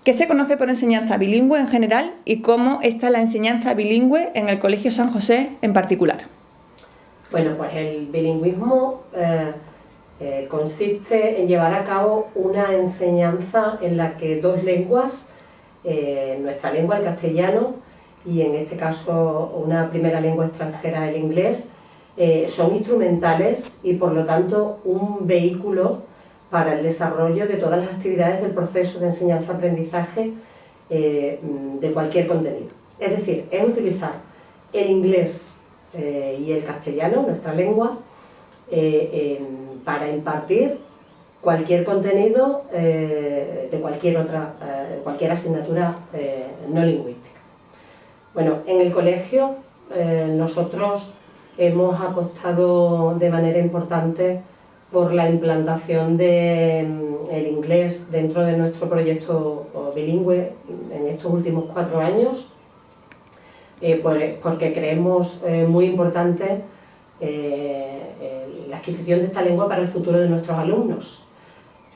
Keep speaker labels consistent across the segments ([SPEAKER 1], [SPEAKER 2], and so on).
[SPEAKER 1] ¿Qué se conoce por enseñanza bilingüe en general y cómo está la enseñanza bilingüe en el Colegio San José en particular?
[SPEAKER 2] Bueno, pues el bilingüismo consiste en llevar a cabo una enseñanza en la que dos lenguas, nuestra lengua, el castellano, y en este caso una primera lengua extranjera, el inglés, son instrumentales y por lo tanto un vehículo para el desarrollo de todas las actividades del proceso de enseñanza-aprendizaje de cualquier contenido. Es decir, es utilizar el inglés y el castellano, nuestra lengua, para impartir cualquier contenido de cualquier asignatura no lingüística. Bueno, en el colegio nosotros hemos apostado de manera importante por la implantación del inglés dentro de nuestro proyecto bilingüe en estos últimos 4 años, porque creemos muy importante la adquisición de esta lengua para el futuro de nuestros alumnos.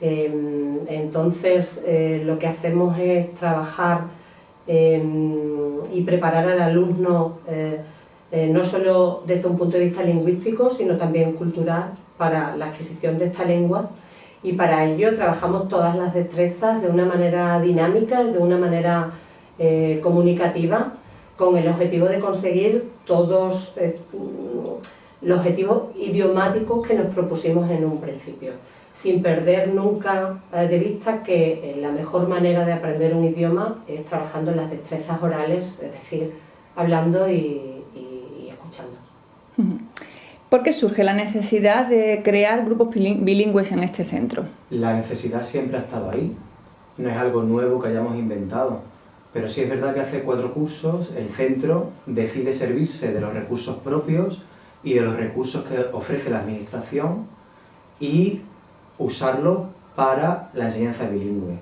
[SPEAKER 2] Entonces, lo que hacemos es trabajar y preparar al alumno no solo desde un punto de vista lingüístico, sino también cultural, para la adquisición de esta lengua, y para ello trabajamos todas las destrezas de una manera dinámica, de una manera comunicativa, con el objetivo de conseguir todos los objetivos idiomáticos que nos propusimos en un principio, sin perder nunca de vista que la mejor manera de aprender un idioma es trabajando en las destrezas orales, es decir, hablando y escuchando.
[SPEAKER 1] ¿Por qué surge la necesidad de crear grupos bilingües en este centro?
[SPEAKER 3] La necesidad siempre ha estado ahí, no es algo nuevo que hayamos inventado, pero sí es verdad que hace 4 cursos el centro decide servirse de los recursos propios y de los recursos que ofrece la administración y usarlos para la enseñanza bilingüe.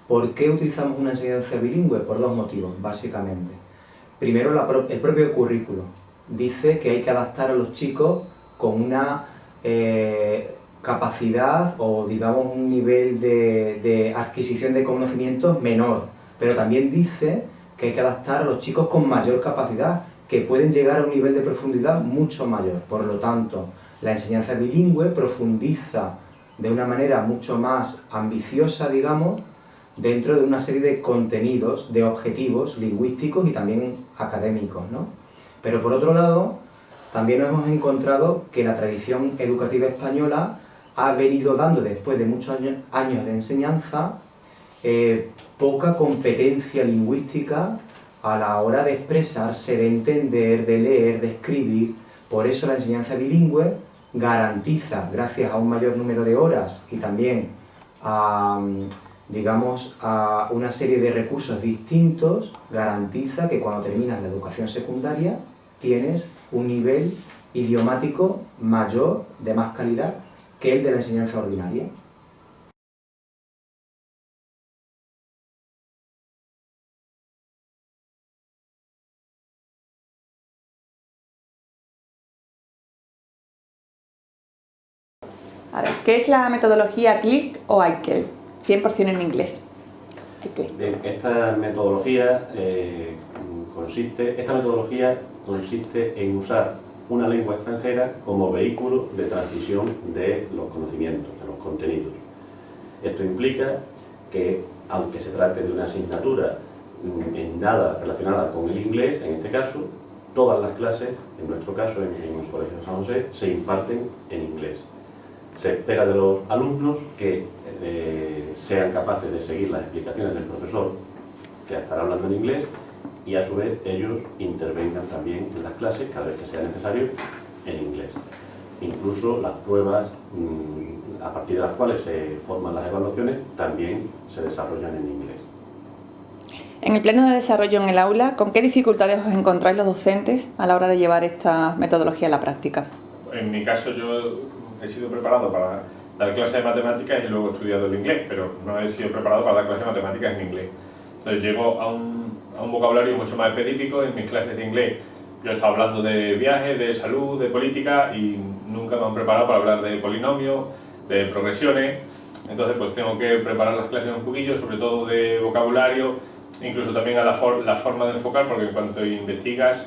[SPEAKER 3] ¿Por qué utilizamos una enseñanza bilingüe? Por 2 motivos, básicamente. Primero, el propio currículo dice que hay que adaptar a los chicos con una capacidad o, digamos, un nivel de adquisición de conocimientos menor, pero también dice que hay que adaptar a los chicos con mayor capacidad, que pueden llegar a un nivel de profundidad mucho mayor. Por lo tanto, la enseñanza bilingüe profundiza de una manera mucho más ambiciosa, digamos, dentro de una serie de contenidos, de objetivos lingüísticos y también académicos, ¿no? Pero por otro lado, también hemos encontrado que la tradición educativa española ha venido dando, después de muchos años de enseñanza, poca competencia lingüística a la hora de expresarse, de entender, de leer, de escribir. Por eso la enseñanza bilingüe garantiza, gracias a un mayor número de horas y también a, digamos, a una serie de recursos distintos, garantiza que cuando terminas la educación secundaria tienes un nivel idiomático mayor, de más calidad, que el de la enseñanza ordinaria.
[SPEAKER 1] A ver, ¿qué es la metodología CLIC o ICEL? 100% en inglés.
[SPEAKER 4] Bien, esta metodología consiste en usar una lengua extranjera como vehículo de transmisión de los conocimientos, de los contenidos. Esto implica que, aunque se trate de una asignatura en nada relacionada con el inglés, en este caso, todas las clases, en nuestro caso, en el Colegio de San José, se imparten en inglés. Se espera de los alumnos que sean capaces de seguir las explicaciones del profesor, que estará hablando en inglés, y a su vez ellos intervengan también en las clases, cada vez que sea necesario, en inglés. Incluso las pruebas, a partir de las cuales se forman las evaluaciones, también se desarrollan en inglés.
[SPEAKER 1] En el plano de desarrollo en el aula, ¿con qué dificultades os encontráis los docentes a la hora de llevar esta metodología a la práctica?
[SPEAKER 5] En mi caso, yo he sido preparado para dar clases de matemáticas y luego he estudiado el inglés, pero no he sido preparado para dar clases de matemáticas en inglés. Entonces llego a un vocabulario mucho más específico. En mis clases de inglés yo he estado hablando de viajes, de salud, de política, y nunca me han preparado para hablar de polinomios, de progresiones. Entonces pues tengo que preparar las clases un poquillo, sobre todo de vocabulario, incluso también a la forma de enfocar, porque en cuanto investigas,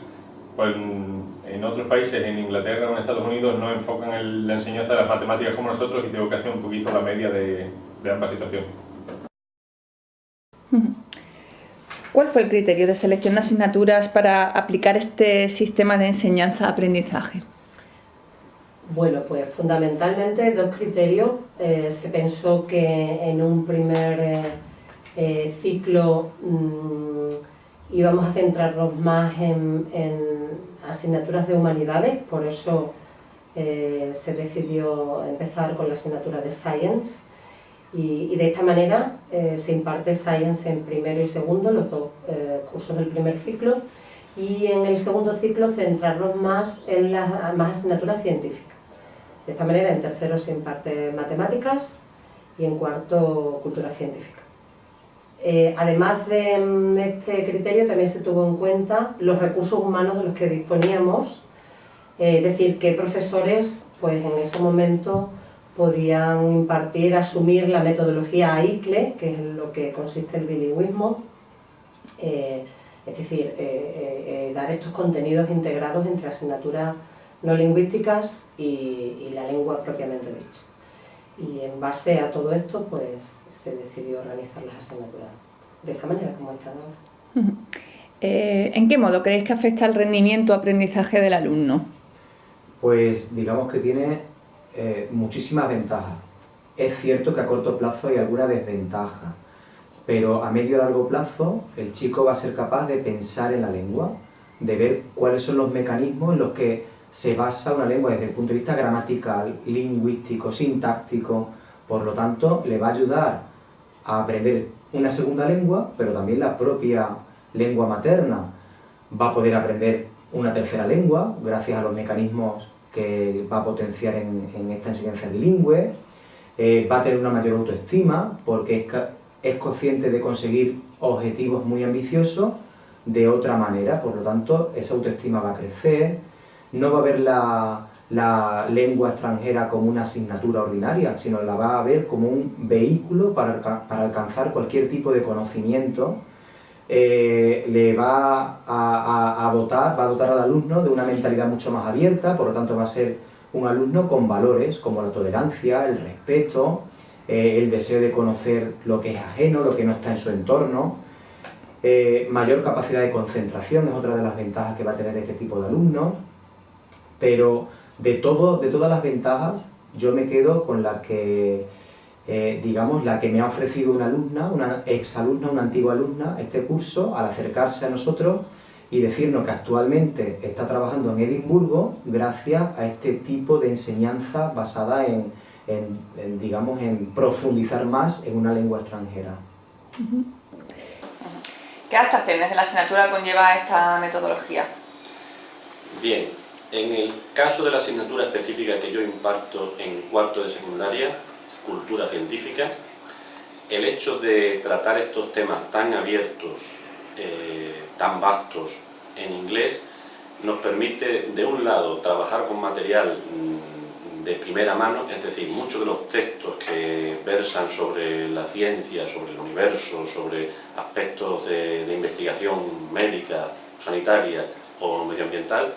[SPEAKER 5] pues en otros países, en Inglaterra o en Estados Unidos, no enfocan la enseñanza de las matemáticas como nosotros y tengo que hacer un poquito la media de ambas situaciones.
[SPEAKER 1] ¿Cuál fue el criterio de selección de asignaturas para aplicar este sistema de enseñanza-aprendizaje?
[SPEAKER 2] Bueno, pues fundamentalmente dos criterios. Se pensó que en un primer ciclo íbamos a centrarnos más en asignaturas de humanidades, por eso se decidió empezar con la asignatura de Science y de esta manera se imparte Science en primero y segundo, los dos cursos del primer ciclo, y en el segundo ciclo centrarnos más en las asignaturas científicas. De esta manera en tercero se imparte matemáticas y en cuarto cultura científica. Además de este criterio también se tuvo en cuenta los recursos humanos de los que disponíamos, es decir, qué profesores pues en ese momento podían impartir, asumir la metodología AICLE, que es en lo que consiste el bilingüismo, es decir, dar estos contenidos integrados entre asignaturas no lingüísticas y la lengua propiamente dicha. Y en base a todo esto, pues se decidió organizar las asignaturas de esta manera, como están ahora.
[SPEAKER 1] ¿En qué modo creéis que afecta el rendimiento o aprendizaje del alumno?
[SPEAKER 3] Pues digamos que tiene muchísimas ventajas. Es cierto que a corto plazo hay alguna desventaja, pero a medio y largo plazo el chico va a ser capaz de pensar en la lengua, de ver cuáles son los mecanismos en los que se basa una lengua desde el punto de vista gramatical, lingüístico, sintáctico. Por lo tanto, le va a ayudar a aprender una segunda lengua, pero también la propia lengua materna. Va a poder aprender una tercera lengua gracias a los mecanismos que va a potenciar en esta enseñanza bilingüe. Va a tener una mayor autoestima porque es consciente de conseguir objetivos muy ambiciosos de otra manera. Por lo tanto, esa autoestima va a crecer. No va a ver la lengua extranjera como una asignatura ordinaria, sino la va a ver como un vehículo para alcanzar cualquier tipo de conocimiento. Le va a dotar al alumno de una mentalidad mucho más abierta, por lo tanto va a ser un alumno con valores como la tolerancia, el respeto, el deseo de conocer lo que es ajeno, lo que no está en su entorno. Mayor capacidad de concentración es otra de las ventajas que va a tener este tipo de alumnos. Pero de todas las ventajas, yo me quedo con la que, digamos, la que me ha ofrecido una alumna, una exalumna, una antigua alumna, este curso, al acercarse a nosotros y decirnos que actualmente está trabajando en Edimburgo gracias a este tipo de enseñanza basada digamos, en profundizar más en una lengua extranjera.
[SPEAKER 1] ¿Qué adaptaciones de la asignatura conlleva esta metodología?
[SPEAKER 4] Bien, en el caso de la asignatura específica que yo imparto en cuarto de secundaria, cultura científica, el hecho de tratar estos temas tan abiertos, tan vastos en inglés, nos permite, de un lado, trabajar con material de primera mano, es decir, muchos de los textos que versan sobre la ciencia, sobre el universo, sobre aspectos de investigación médica, sanitaria o medioambiental,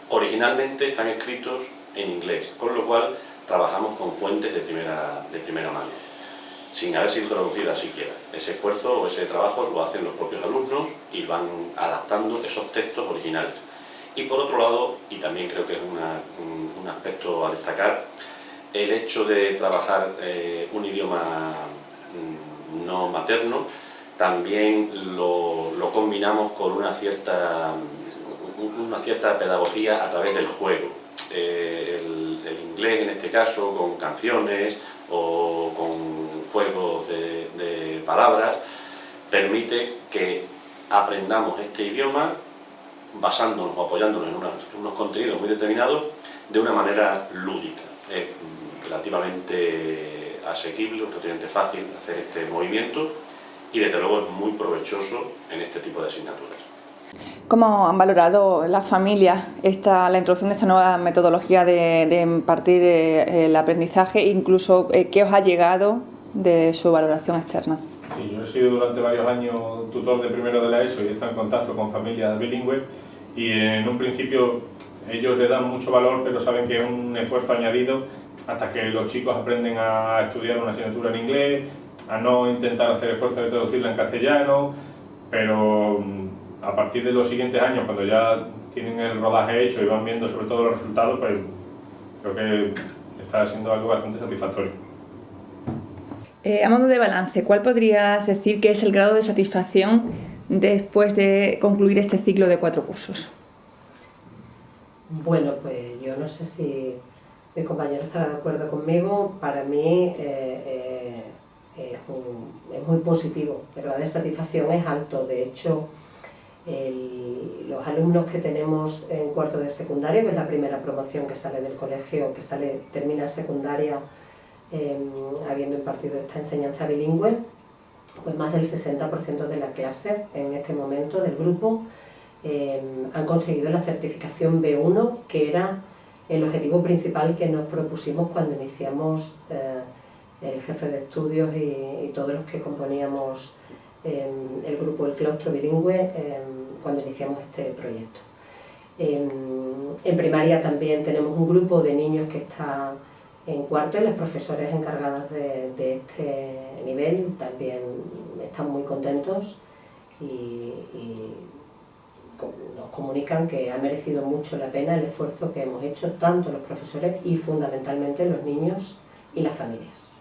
[SPEAKER 4] originalmente están escritos en inglés, con lo cual trabajamos con fuentes de primera mano, sin haber sido traducidas siquiera. Ese esfuerzo o ese trabajo lo hacen los propios alumnos y van adaptando esos textos originales. Y por otro lado, y también creo que es un aspecto a destacar, el hecho de trabajar un idioma no materno, también lo combinamos con una cierta pedagogía a través del juego. El inglés en este caso, con canciones o con juegos de palabras, permite que aprendamos este idioma basándonos o apoyándonos en unos contenidos muy determinados de una manera lúdica. Es relativamente asequible, relativamente fácil hacer este movimiento y desde luego es muy provechoso en este tipo de asignaturas.
[SPEAKER 1] ¿Cómo han valorado las familias la introducción de esta nueva metodología de impartir el aprendizaje? Incluso, ¿qué os ha llegado de su valoración externa.
[SPEAKER 5] Sí, yo he sido durante varios años tutor de primero de la ESO y he estado en contacto con familias bilingües y en un principio ellos le dan mucho valor, pero saben que es un esfuerzo añadido hasta que los chicos aprenden a estudiar una asignatura en inglés, a no intentar hacer esfuerzo de traducirla en castellano, pero a partir de los siguientes años, cuando ya tienen el rodaje hecho y van viendo sobre todo los resultados, pues creo que está siendo algo bastante satisfactorio.
[SPEAKER 1] A modo de balance, ¿cuál podrías decir que es el grado de satisfacción después de concluir este ciclo de 4 cursos?
[SPEAKER 2] Bueno, pues yo no sé si mi compañero estará de acuerdo conmigo. Para mí es muy positivo, el grado de satisfacción es alto. De hecho, los alumnos que tenemos en cuarto de secundaria, que es la primera promoción que sale del colegio, termina secundaria habiendo impartido esta enseñanza bilingüe, pues más del 60% de la clase en este momento del grupo han conseguido la certificación B1, que era el objetivo principal que nos propusimos cuando iniciamos el jefe de estudios y todos los que componíamos el grupo El Claustro Bilingüe cuando iniciamos este proyecto. En primaria también tenemos un grupo de niños que está en cuarto y las profesoras encargadas de este nivel también están muy contentos y nos comunican que ha merecido mucho la pena el esfuerzo que hemos hecho tanto los profesores y fundamentalmente los niños y las familias.